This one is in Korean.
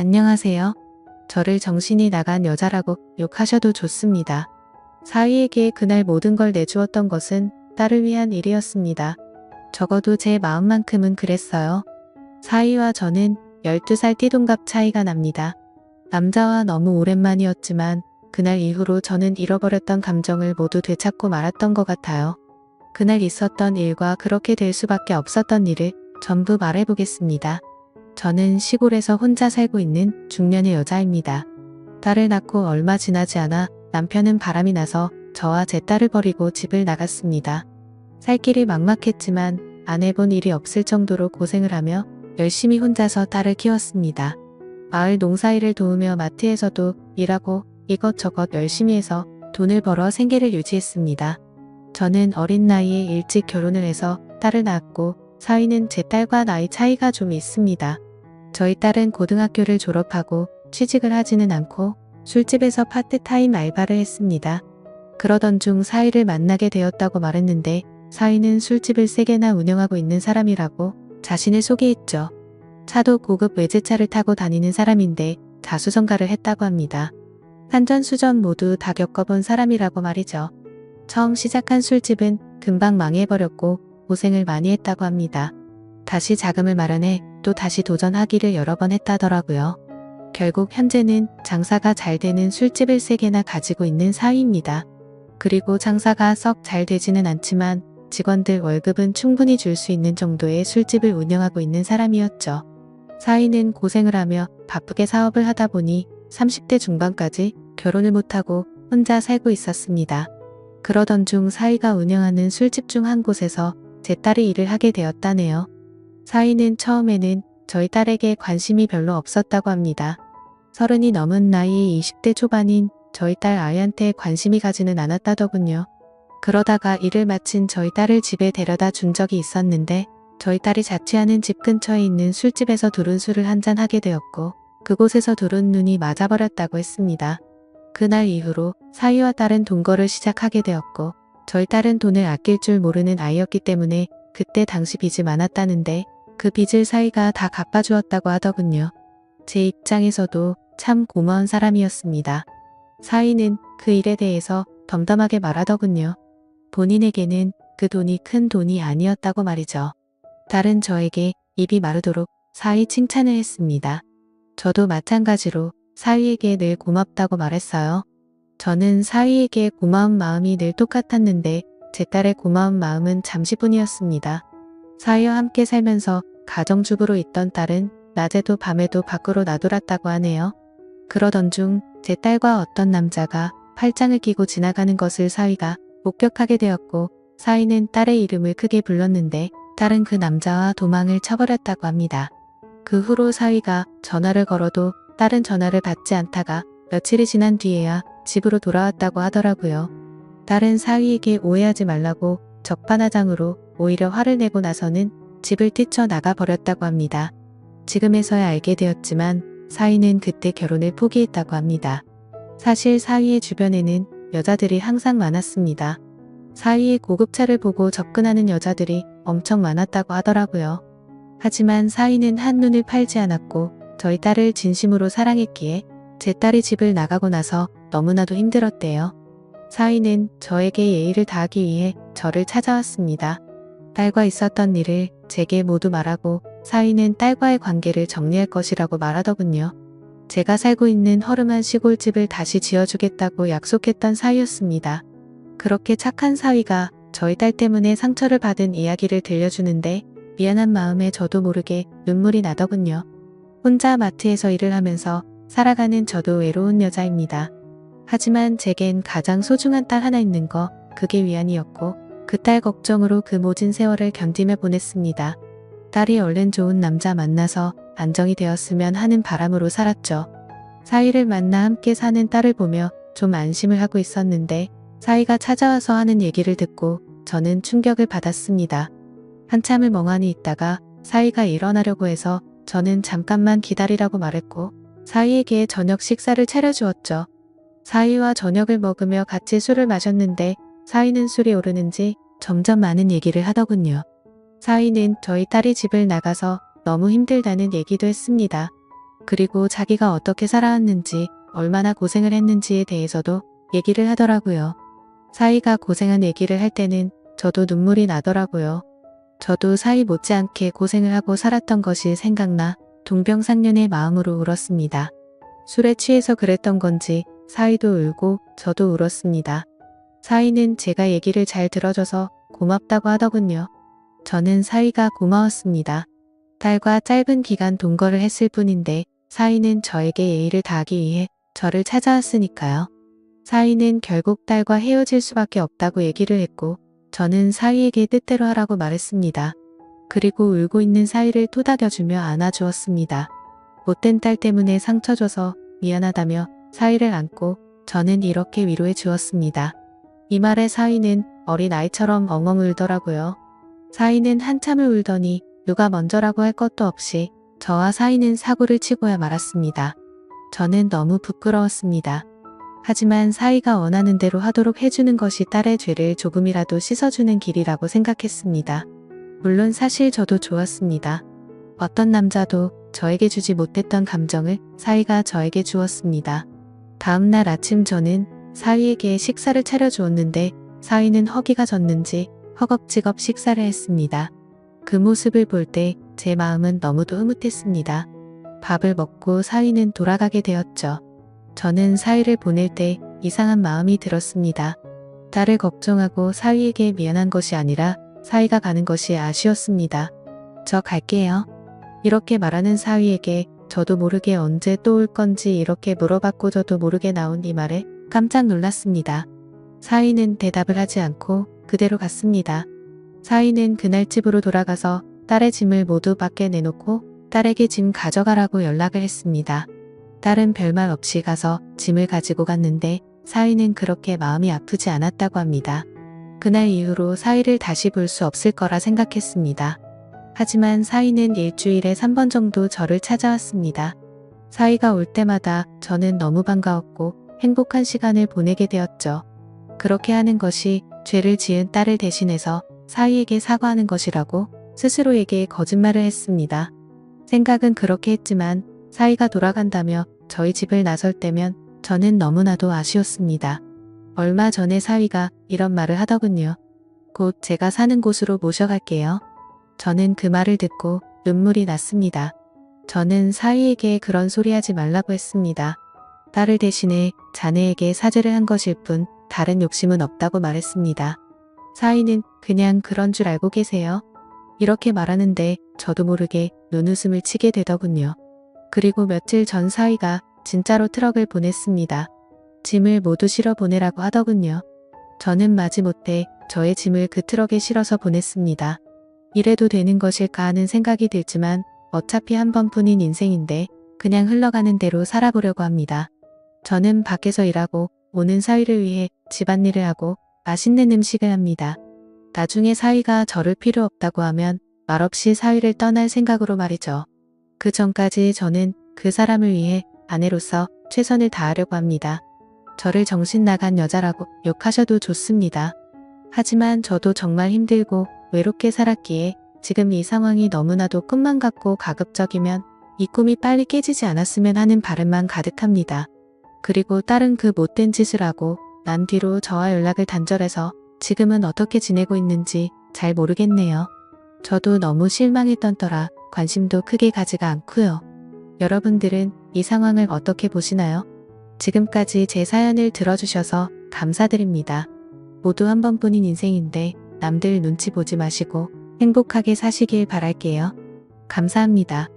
안녕하세요. 저를 정신이 나간 여자라고 욕하셔도 좋습니다. 사위에게 그날 모든 걸 내주었던 것은 딸을 위한 일이었습니다. 적어도 제 마음만큼은 그랬어요. 사위와 저는 12살 띠동갑 차이가 납니다. 남자와 너무 오랜만이었지만 그날 이후로 저는 잃어버렸던 감정을 모두 되찾고 말았던 것 같아요. 그날 있었던 일과 그렇게 될 수밖에 없었던 일을 전부 말해보겠습니다. 저는 시골에서 혼자 살고 있는 중년의 여자입니다. 딸을 낳고 얼마 지나지 않아 남편은 바람이 나서 저와 제 딸을 버리고 집을 나갔습니다. 살 길이 막막했지만 안 해본 일이 없을 정도로 고생을 하며 열심히 혼자서 딸을 키웠습니다. 마을 농사일을 도우며 마트에서도 일하고 이것저것 열심히 해서 돈을 벌어 생계를 유지했습니다. 저는 어린 나이에 일찍 결혼을 해서 딸을 낳았고 사위는 제 딸과 나이 차이가 좀 있습니다. 저희 딸은 고등학교를 졸업하고 취직을 하지는 않고 술집에서 파트타임 알바를 했습니다. 그러던 중 사위를 만나게 되었다고 말했는데 사위는 술집을 3개나 운영하고 있는 사람이라고 자신을 소개했죠. 차도 고급 외제차를 타고 다니는 사람인데 자수성가를 했다고 합니다. 산전수전 모두 다 겪어본 사람이라고 말이죠. 처음 시작한 술집은 금방 망해버렸고 고생을 많이 했다고 합니다. 다시 자금을 마련해 또 다시 도전하기를 여러 번 했다더라고요. 결국 현재는 장사가 잘 되는 술집을 3개나 가지고 있는 사위입니다. 그리고 장사가 썩 잘 되지는 않지만 직원들 월급은 충분히 줄 수 있는 정도의 술집을 운영하고 있는 사람이었죠. 사위는 고생을 하며 바쁘게 사업을 하다 보니 30대 중반까지 결혼을 못하고 혼자 살고 있었습니다. 그러던 중 사위가 운영하는 술집 중 한 곳에서 제 딸이 일을 하게 되었다네요. 사위는 처음에는 저희 딸에게 관심이 별로 없었다고 합니다. 30이 넘은 나이의 20대 초반인 저희 딸 아이한테 관심이 가지는 않았다더군요. 그러다가 일을 마친 저희 딸을 집에 데려다 준 적이 있었는데 저희 딸이 자취하는 집 근처에 있는 술집에서 두른 술을 한잔 하게 되었고 그곳에서 두른 눈이 맞아버렸다고 했습니다. 그날 이후로 사위와 딸은 동거를 시작하게 되었고 저희 딸은 돈을 아낄 줄 모르는 아이였기 때문에 그때 당시 빚이 많았다는데 그 빚을 사위가 다 갚아주었다고 하더군요. 제 입장에서도 참 고마운 사람이었습니다. 사위는 그 일에 대해서 덤덤하게 말하더군요. 본인에게는 그 돈이 큰 돈이 아니었다고 말이죠. 딸은 저에게 입이 마르도록 사위 칭찬을 했습니다. 저도 마찬가지로 사위에게 늘 고맙다고 말했어요. 저는 사위에게 고마운 마음이 늘 똑같았는데 제 딸의 고마운 마음은 잠시뿐이었습니다. 사위와 함께 살면서 가정주부로 있던 딸은 낮에도 밤에도 밖으로 나돌았다고 하네요. 그러던 중 제 딸과 어떤 남자가 팔짱을 끼고 지나가는 것을 사위가 목격하게 되었고 사위는 딸의 이름을 크게 불렀는데 딸은 그 남자와 도망을 쳐버렸다고 합니다. 그 후로 사위가 전화를 걸어도 딸은 전화를 받지 않다가 며칠이 지난 뒤에야 집으로 돌아왔다고 하더라고요. 딸은 사위에게 오해하지 말라고 적반하장으로 오히려 화를 내고 나서는 집을 뛰쳐나가 버렸다고 합니다. 지금에서야 알게 되었지만 사위는 그때 결혼을 포기했다고 합니다. 사실 사위의 주변에는 여자들이 항상 많았습니다. 사위의 고급차를 보고 접근하는 여자들이 엄청 많았다고 하더라고요. 하지만 사위는 한눈을 팔지 않았고 저희 딸을 진심으로 사랑했기에 제 딸이 집을 나가고 나서 너무나도 힘들었대요. 사위는 저에게 예의를 다하기 위해 저를 찾아왔습니다. 딸과 있었던 일을 제게 모두 말하고 사위는 딸과의 관계를 정리할 것이라고 말하더군요. 제가 살고 있는 허름한 시골집을 다시 지어주겠다고 약속했던 사위였습니다. 그렇게 착한 사위가 저희 딸 때문에 상처를 받은 이야기를 들려주는데 미안한 마음에 저도 모르게 눈물이 나더군요. 혼자 마트에서 일을 하면서 살아가는 저도 외로운 여자입니다. 하지만 제겐 가장 소중한 딸 하나 있는 거 그게 위안이었고 그 딸 걱정으로 그 모진 세월을 견디며 보냈습니다. 딸이 얼른 좋은 남자 만나서 안정이 되었으면 하는 바람으로 살았죠. 사위를 만나 함께 사는 딸을 보며 좀 안심을 하고 있었는데 사위가 찾아와서 하는 얘기를 듣고 저는 충격을 받았습니다. 한참을 멍하니 있다가 사위가 일어나려고 해서 저는 잠깐만 기다리라고 말했고 사위에게 저녁 식사를 차려주었죠. 사위와 저녁을 먹으며 같이 술을 마셨는데 사위는 술이 오르는지 점점 많은 얘기를 하더군요. 사위는 저희 딸이 집을 나가서 너무 힘들다는 얘기도 했습니다. 그리고 자기가 어떻게 살아왔는지, 얼마나 고생을 했는지에 대해서도 얘기를 하더라고요. 사위가 고생한 얘기를 할 때는 저도 눈물이 나더라고요. 저도 사위 못지않게 고생을 하고 살았던 것이 생각나 동병상련의 마음으로 울었습니다. 술에 취해서 그랬던 건지 사위도 울고 저도 울었습니다. 사위는 제가 얘기를 잘 들어줘서 고맙다고 하더군요. 저는 사위가 고마웠습니다. 딸과 짧은 기간 동거를 했을 뿐인데 사위는 저에게 예의를 다하기 위해 저를 찾아왔으니까요. 사위는 결국 딸과 헤어질 수밖에 없다고 얘기를 했고 저는 사위에게 뜻대로 하라고 말했습니다. 그리고 울고 있는 사위를 토닥여주며 안아주었습니다. 못된 딸 때문에 상처 줘서 미안하다며 사위를 안고 저는 이렇게 위로해 주었습니다. 이 말에 사위는 어린아이처럼 엉엉 울더라고요. 사위는 한참을 울더니 누가 먼저라고 할 것도 없이 저와 사위는 사고를 치고야 말았습니다. 저는 너무 부끄러웠습니다. 하지만 사위가 원하는 대로 하도록 해주는 것이 딸의 죄를 조금이라도 씻어주는 길이라고 생각했습니다. 물론 사실 저도 좋았습니다. 어떤 남자도 저에게 주지 못했던 감정을 사위가 저에게 주었습니다. 다음 날 아침 저는 사위에게 식사를 차려주었는데 사위는 허기가 졌는지 허겁지겁 식사를 했습니다. 그 모습을 볼 때 제 마음은 너무도 흐뭇했습니다. 밥을 먹고 사위는 돌아가게 되었죠. 저는 사위를 보낼 때 이상한 마음이 들었습니다. 딸을 걱정하고 사위에게 미안한 것이 아니라 사위가 가는 것이 아쉬웠습니다. 저 갈게요. 이렇게 말하는 사위에게 저도 모르게 언제 또 올 건지 이렇게 물어봤고 저도 모르게 나온 이 말에 깜짝 놀랐습니다. 사위는 대답을 하지 않고 그대로 갔습니다. 사위는 그날 집으로 돌아가서 딸의 짐을 모두 밖에 내놓고 딸에게 짐 가져가라고 연락을 했습니다. 딸은 별말 없이 가서 짐을 가지고 갔는데 사위는 그렇게 마음이 아프지 않았다고 합니다. 그날 이후로 사위를 다시 볼 수 없을 거라 생각했습니다. 하지만 사위는 일주일에 3번 정도 저를 찾아왔습니다. 사위가 올 때마다 저는 너무 반가웠고 행복한 시간을 보내게 되었죠. 그렇게 하는 것이 죄를 지은 딸을 대신해서 사위에게 사과하는 것이라고 스스로에게 거짓말을 했습니다. 생각은 그렇게 했지만 사위가 돌아간다며 저희 집을 나설 때면 저는 너무나도 아쉬웠습니다. 얼마 전에 사위가 이런 말을 하더군요. 곧 제가 사는 곳으로 모셔갈게요. 저는 그 말을 듣고 눈물이 났습니다. 저는 사위에게 그런 소리 하지 말라고 했습니다. 딸을 대신해 자네에게 사죄를 한 것일 뿐 다른 욕심은 없다고 말했습니다. 사위는 그냥 그런 줄 알고 계세요? 이렇게 말하는데 저도 모르게 눈웃음을 치게 되더군요. 그리고 며칠 전 사위가 진짜로 트럭을 보냈습니다. 짐을 모두 실어 보내라고 하더군요. 저는 마지못해 저의 짐을 그 트럭에 실어서 보냈습니다. 이래도 되는 것일까 하는 생각이 들지만 어차피 한 번뿐인 인생인데 그냥 흘러가는 대로 살아보려고 합니다. 저는 밖에서 일하고 오는 사위를 위해 집안일을 하고 맛있는 음식을 합니다. 나중에 사위가 저를 필요 없다고 하면 말없이 사위를 떠날 생각으로 말이죠. 그 전까지 저는 그 사람을 위해 아내로서 최선을 다하려고 합니다. 저를 정신 나간 여자라고 욕하셔도 좋습니다. 하지만 저도 정말 힘들고 외롭게 살았기에 지금 이 상황이 너무나도 꿈만 같고 가급적이면 이 꿈이 빨리 깨지지 않았으면 하는 바람만 가득합니다. 그리고 딸은 그 못된 짓을 하고 난 뒤로 저와 연락을 단절해서 지금은 어떻게 지내고 있는지 잘 모르겠네요. 저도 너무 실망했던 터라 관심도 크게 가지가 않고요. 여러분들은 이 상황을 어떻게 보시나요? 지금까지 제 사연을 들어주셔서 감사드립니다. 모두 한 번뿐인 인생인데 남들 눈치 보지 마시고 행복하게 사시길 바랄게요. 감사합니다.